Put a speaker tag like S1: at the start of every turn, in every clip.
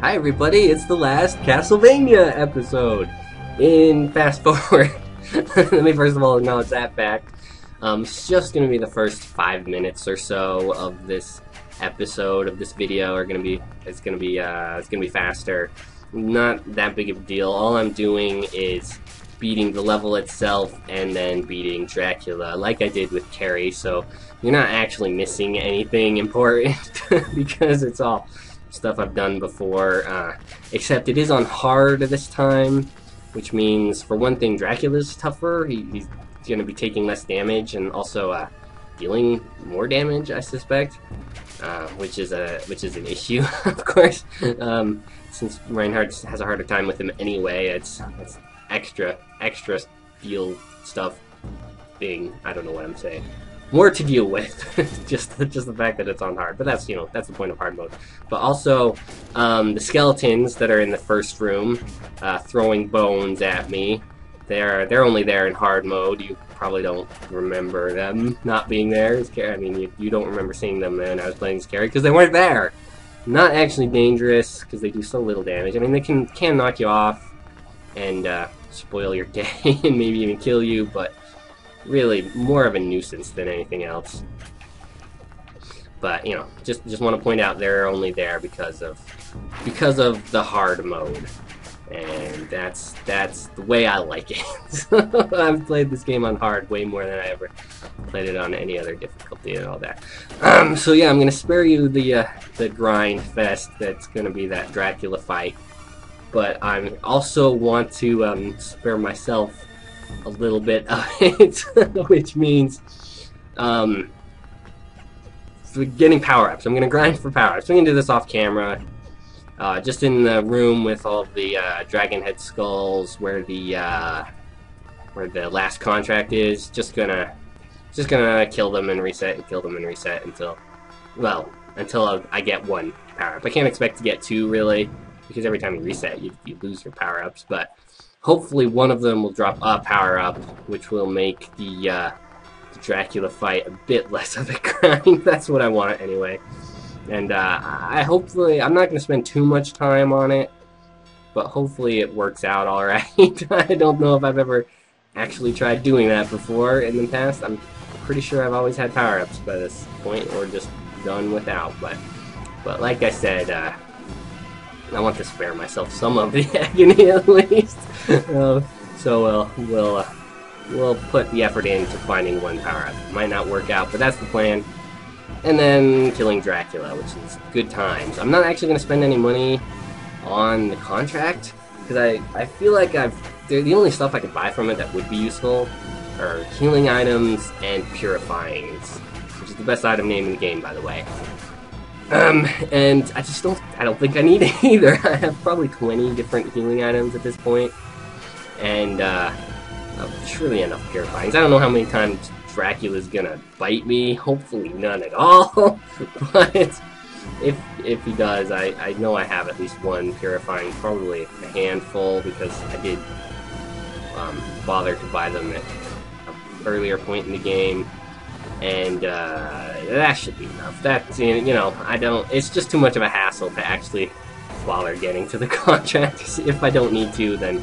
S1: Hi everybody, it's the last Castlevania episode. In fast forward, let me first of all acknowledge that fact. It's just going to be the first 5 minutes or so of this episode of this video. It's gonna be faster. Not that big of a deal. All I'm doing is beating the level itself and then beating Dracula, like I did with Carrie. So you're not actually missing anything important because it's all stuff I've done before, except it is on hard this time, which means, for one thing, Dracula's tougher. He's going to be taking less damage and also dealing more damage, I suspect, which is an issue, of course, since Reinhardt has a harder time with him anyway. It's extra deal stuff being, I don't know what I'm saying. More to deal with, just the fact that it's on hard. But that's that's the point of hard mode. But also, the skeletons that are in the first room, throwing bones at me, they're only there in hard mode. You probably don't remember them not being there. I mean, you don't remember seeing them when I was playing Scary because they weren't there. Not actually dangerous because they do so little damage. I mean, they can knock you off and spoil your day and maybe even kill you, but really more of a nuisance than anything else. But just want to point out they're only there because of the hard mode, and that's the way I like it. I've played this game on hard way more than I ever played it on any other difficulty and all that. So yeah, I'm gonna spare you the grind fest that's gonna be that Dracula fight, but I also want to spare myself a little bit of it, which means getting power-ups. I'm going to grind for power-ups. I'm going to do this off camera, just in the room with all the dragon head skulls where the last contract is. Just gonna kill them and reset and kill them and reset until I get one power-up. I can't expect to get two, really, because every time you reset you lose your power-ups, but hopefully one of them will drop a power-up, which will make the Dracula fight a bit less of a grind. That's what I want anyway. And I'm not going to spend too much time on it, but hopefully it works out alright. I don't know if I've ever actually tried doing that before in the past. I'm pretty sure I've always had power-ups by this point, or just done without. But like I said, I want to spare myself some of the agony at least. So we'll put the effort into finding one power-up. Might not work out, but that's the plan. And then killing Dracula, which is good times. I'm not actually going to spend any money on the contract, because I feel like the only stuff I could buy from it that would be useful are healing items and purifyings, which is the best item name in the game, by the way. And I don't think I need it either. I have probably 20 different healing items at this point, and surely enough purifyings. I don't know how many times Dracula's gonna bite me. Hopefully none at all. But if he does, I know I have at least one purifying, probably a handful, because I did bother to buy them at an earlier point in the game. And that should be enough. That's, it's just too much of a hassle to actually bother getting to the contract. If I don't need to, then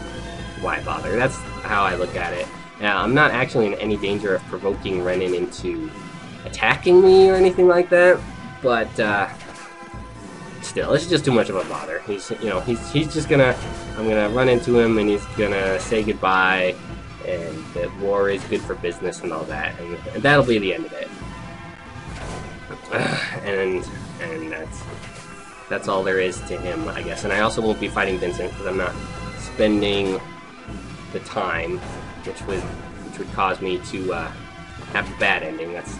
S1: why bother? That's how I look at it. Now, I'm not actually in any danger of provoking Renan into attacking me or anything like that, but still, it's just too much of a bother. He's just I'm gonna run into him and he's gonna say goodbye, and that war is good for business and all that, and that'll be the end of it. And that's all there is to him, I guess. And I also won't be fighting Vincent because I'm not spending the time, which would cause me to have a bad ending. That's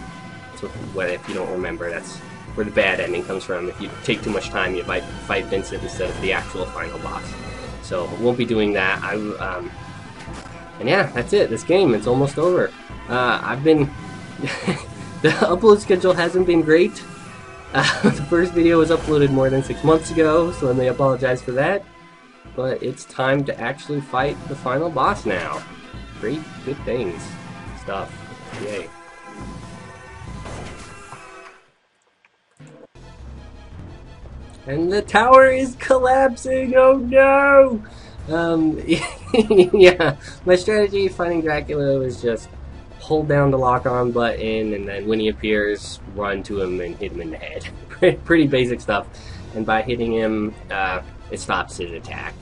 S1: what, if you don't remember, that's where the bad ending comes from. If you take too much time, you might fight Vincent instead of the actual final boss. So I won't be doing that. And yeah, that's it. This game, it's almost over. I've been... the upload schedule hasn't been great. The first video was uploaded more than 6 months ago, so I may apologize for that. But it's time to actually fight the final boss now. Great, good things. Stuff. Yay. And the tower is collapsing! Oh no! Yeah, my strategy finding Dracula was just hold down the lock-on button, and then when he appears, run to him and hit him in the head. Pretty basic stuff. And by hitting him, it stops his attack.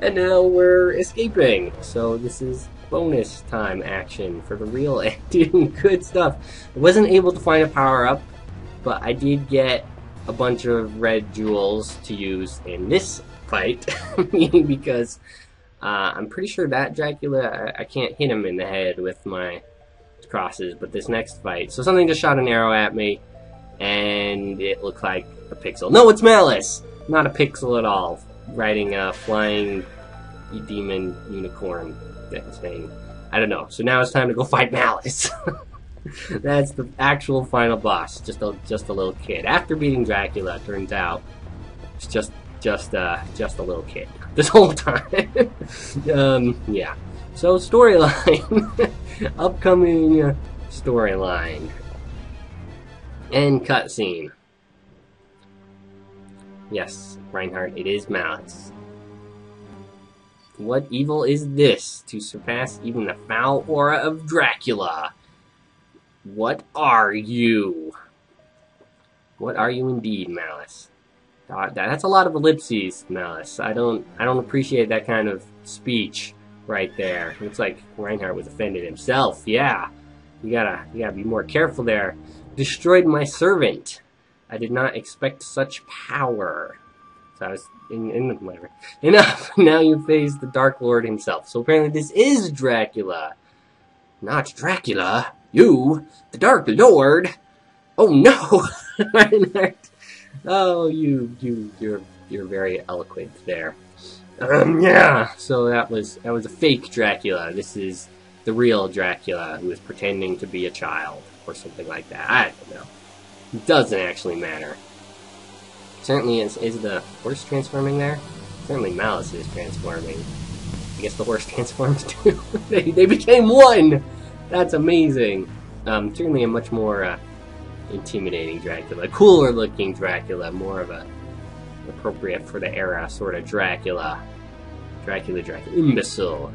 S1: And now we're escaping. So this is bonus time action for the real ending. Good stuff. I wasn't able to find a power-up, but I did get a bunch of red jewels to use in this fight. Because I'm pretty sure that Dracula, I can't hit him in the head with my crosses, but this next fight. So something just shot an arrow at me, and it looked like a pixel. No, it's Malice! Not a pixel at all. Riding a flying demon unicorn thing. I don't know. So now it's time to go fight Malice. That's the actual final boss. Just a little kid. After beating Dracula, turns out it's just a little kid this whole time. Yeah. So storyline, upcoming storyline, and cutscene. Yes, Reinhardt, it is Malice. What evil is this to surpass even the foul aura of Dracula? What are you? What are you indeed, Malice? That's a lot of ellipses, Malice. I don't appreciate that kind of speech right there. Looks like Reinhardt was offended himself. Yeah, you gotta be more careful there. Destroyed my servant. I did not expect such power. So I was in whatever. Enough. Now you face the Dark Lord himself. So apparently this is Dracula. Not Dracula. You, the Dark Lord. Oh no, Reinhardt. Oh, you're very eloquent there. Yeah. So that was a fake Dracula. This is the real Dracula who is pretending to be a child or something like that. I don't know. It doesn't actually matter. Certainly is the horse transforming there? Certainly Malice is transforming. I guess the horse transforms too. they became one! That's amazing. Certainly a much more intimidating Dracula. Cooler looking Dracula. More of a appropriate for the era sort of Dracula. Dracula. Imbecile.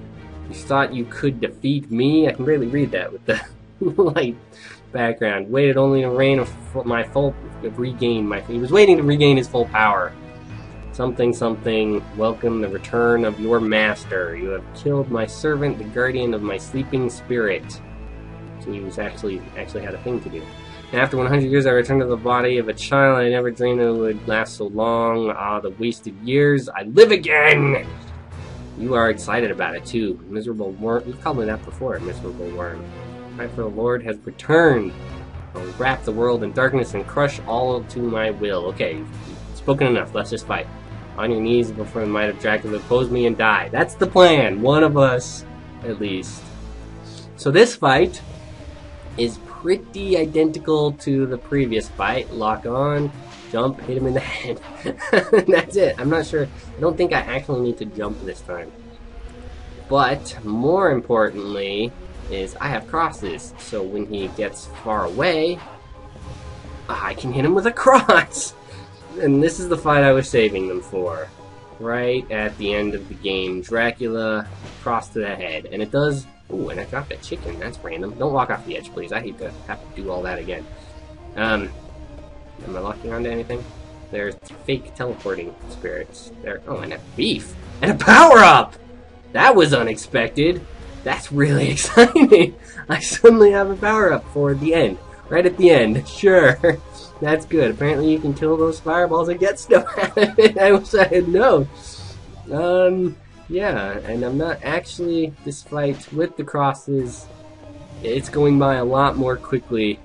S1: You thought you could defeat me? I can barely read that with the light background. Waited only to he was waiting to regain his full power. Something. Welcome the return of your master. You have killed my servant, the guardian of my sleeping spirit. So he was actually had a thing to do. And after 100 years, I returned to the body of a child. I never dreamed it would last so long. Ah, the wasted years. I live again! You are excited about it, too. Miserable worm. We've called it that before, miserable worm. Right, for the Lord has returned. I'll wrap the world in darkness and crush all to my will. Okay, you've spoken enough. Let's just fight. On your knees before the might of Dracula, oppose me and die. That's the plan. One of us, at least. So this fight is pretty identical to the previous fight. Lock on, jump, hit him in the head. That's it. I'm not sure. I don't think I actually need to jump this time. But more importantly is I have crosses. So when he gets far away, I can hit him with a cross. And this is the fight I was saving them for. Right at the end of the game, Dracula, cross to the head. And it does... Ooh, and I dropped a chicken. That's random. Don't walk off the edge, please. I hate to have to do all that again. Am I locking onto anything? There's fake teleporting spirits. There. Oh, and a beef. And a power-up! That was unexpected. That's really exciting. I suddenly have a power-up for the end. Right at the end. Sure. That's good. Apparently you can kill those fireballs and get stuff out of it. I wish I had known. Yeah, and I'm not actually, this fight with the crosses, it's going by a lot more quickly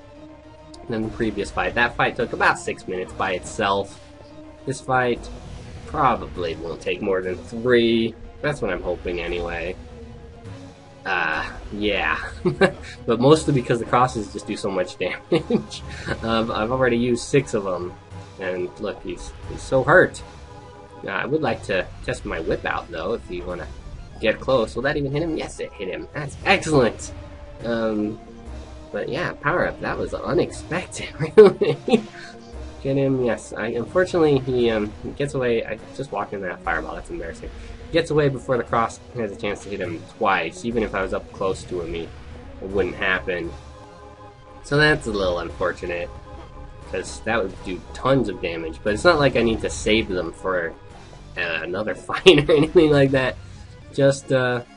S1: than the previous fight. That fight took about 6 minutes by itself. This fight probably won't take more than 3. That's what I'm hoping anyway. Yeah. But mostly because the crosses just do so much damage. I've already used 6 of them. And look, he's so hurt. I would like to test my whip out, though, if you want to get close. Will that even hit him? Yes, it hit him. That's excellent. But yeah, power-up. That was unexpected, really. Get him, yes. Unfortunately, he gets away. I just walked into that fireball. That's embarrassing. He gets away before the cross has a chance to hit him twice. Even if I was up close to him, it wouldn't happen. So that's a little unfortunate, because that would do tons of damage. But it's not like I need to save them for another fight or anything like that. Just gotta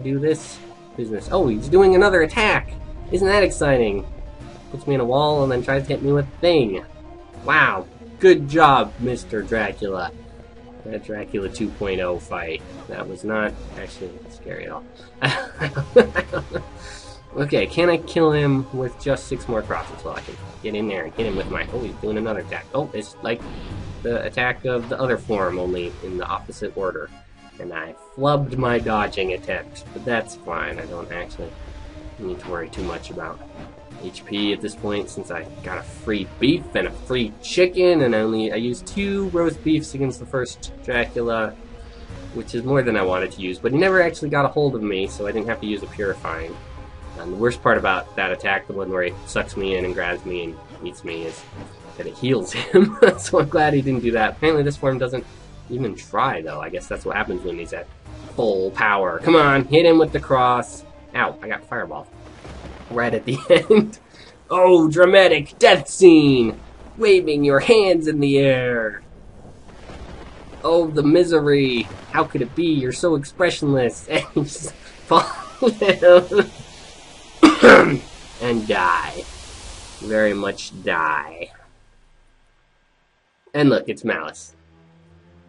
S1: do this business. Oh, he's doing another attack. Isn't that exciting? Puts me in a wall and then tries to hit me with a thing. Wow, good job, Mr. Dracula. That Dracula 2.0 fight. That was not actually scary at all. Okay, can I kill him with just 6 more crosses? Well, I can get in there and hit him with my... Oh, he's doing another attack. Oh, it's like the attack of the other form, only in the opposite order. And I flubbed my dodging attempt, but that's fine. I don't actually need to worry too much about HP at this point, since I got a free beef and a free chicken, and I used 2 roast beefs against the first Dracula, which is more than I wanted to use, but he never actually got a hold of me, so I didn't have to use a purifying. And the worst part about that attack, the one where he sucks me in and grabs me and eats me, is that it heals him. So I'm glad he didn't do that. Apparently this form doesn't even try, though. I guess that's what happens when he's at full power. Come on, hit him with the cross. Ow, I got fireball. Right at the end. Oh, dramatic death scene! Waving your hands in the air. Oh, the misery. How could it be? You're so expressionless. And you just fall down. And die. Very much die. And look, it's Malice.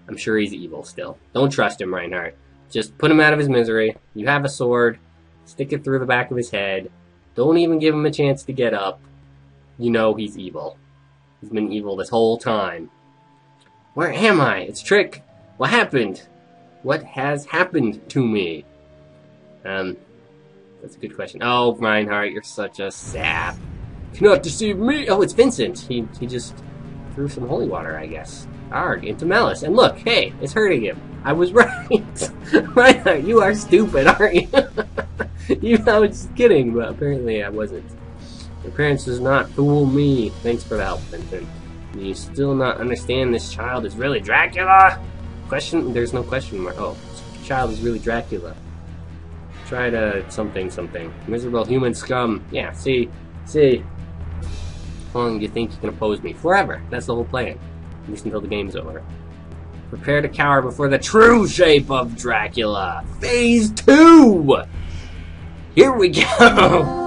S1: I'm sure he's evil still. Don't trust him, Reinhardt. Just put him out of his misery. You have a sword. Stick it through the back of his head. Don't even give him a chance to get up. You know he's evil. He's been evil this whole time. Where am I? It's Trick. What happened? What has happened to me? That's a good question. Oh, Reinhardt, you're such a sap. Cannot deceive me. Oh, it's Vincent. He just threw some holy water, I guess. Arg, into Malice. And look, hey, it's hurting him. I was right. Reinhardt, you are stupid, aren't you? I was just kidding, but apparently I wasn't. Your parents does not fool me. Thanks for the help, Vincent. Do you still not understand this child is really Dracula? Question? There's no question mark. Oh, this child is really Dracula. Try to something. Miserable human scum. Yeah, see. How long do you think you can oppose me? Forever. That's the whole plan. At least until the game's over. Prepare to cower before the true shape of Dracula. Phase 2! Here we go!